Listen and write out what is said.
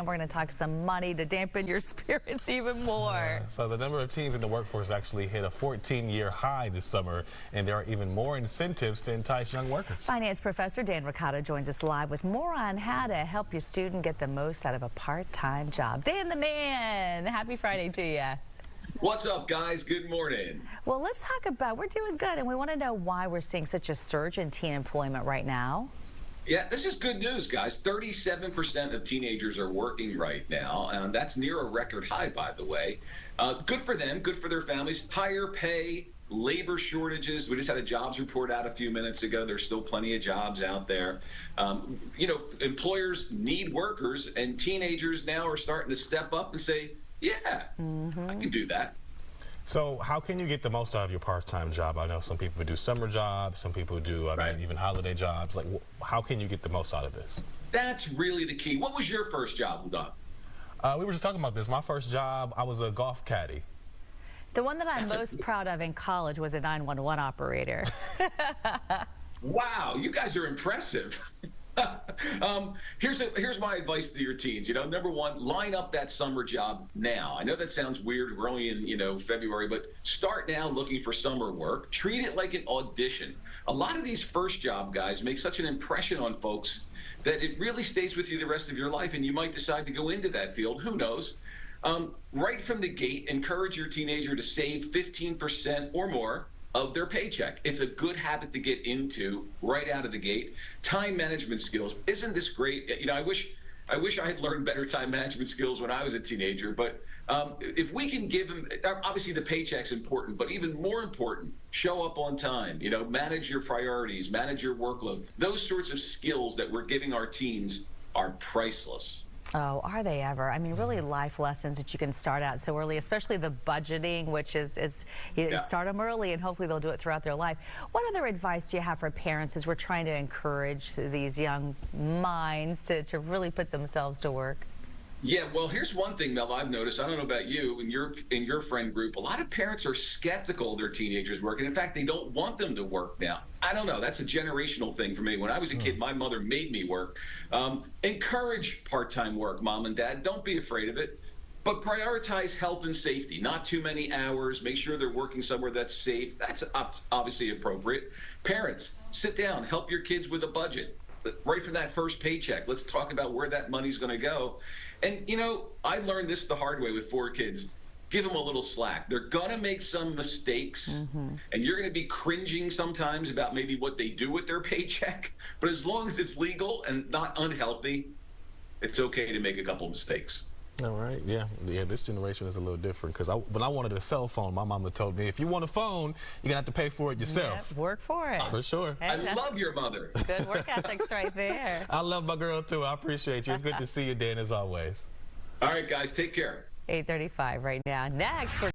And we're going to talk some money to dampen your spirits even more. So the number of teens in the workforce actually hit a 14-year high this summer, and there are even more incentives to entice young workers. Finance professor Dan Riccotto joins us live with more on how to help your student get the most out of a part-time job. Dan the man, happy Friday to you. What's up, guys? Good morning. Well, let's talk about, we're doing good, and we want to know why we're seeing such a surge in teen employment right now. Yeah, this is good news, guys. 37% of teenagers are working right now, and that's near a record high, by the way. Good for them, good for their families. Higher pay, labor shortages. We just had a jobs report out a few minutes ago. There's still plenty of jobs out there. Employers need workers, and teenagers now are starting to step up and say, yeah, I can do that. So how can you get the most out of your part-time job? I know some people do summer jobs, some people do even holiday jobs. Like, how can you get the most out of this? That's really the key. What was your first job, Doc? We were just talking about this. My first job, I was a golf caddy. The one that I'm most proud of in college was a 911 operator. Wow, you guys are impressive. Here's my advice to your teens. Number one, line up that summer job now. I know that sounds weird. We're only in February, but start now looking for summer work. Treat it like an audition. A lot of these first job guys make such an impression on folks that it really stays with you the rest of your life, and you might decide to go into that field. Who knows? Right from the gate, encourage your teenager to save 15% or more of their paycheck. It's a good habit to get into right out of the gate. Time management skills. Isn't this great? I wish I had learned better time management skills when I was a teenager, but if we can give them, obviously the paycheck's important, but even more important, show up on time, manage your priorities, manage your workload. Those sorts of skills that we're giving our teens are priceless. Oh, are they ever? I mean, really life lessons that you can start out so early, especially the budgeting, which is start them early and hopefully they'll do it throughout their life. What other advice do you have for parents as we're trying to encourage these young minds to really put themselves to work? Yeah, well, here's one thing, Mel, I've noticed. I don't know about you, in your friend group, a lot of parents are skeptical of their teenagers working. In fact, they don't want them to work now. I don't know. That's a generational thing for me. When I was a kid, my mother made me work. Encourage part-time work, Mom and Dad. Don't be afraid of it. But prioritize health and safety. Not too many hours. Make sure they're working somewhere that's safe. That's obviously appropriate. Parents, sit down. Help your kids with a budget. Right from that first paycheck, let's talk about where that money's going to go. And, I learned this the hard way with 4 kids. Give them a little slack. They're going to make some mistakes, and you're going to be cringing sometimes about maybe what they do with their paycheck. But as long as it's legal and not unhealthy, it's okay to make a couple mistakes. All right. Yeah. This generation is a little different because when I wanted a cell phone, my mama told me if you want a phone, you're gonna have to pay for it yourself. Yep, work for it. For sure. I love your mother. Good work ethics right there. I love my girl too. I appreciate you. It's good to see you, Dan, as always. All right, guys. Take care. 8:35 right now. Next, we're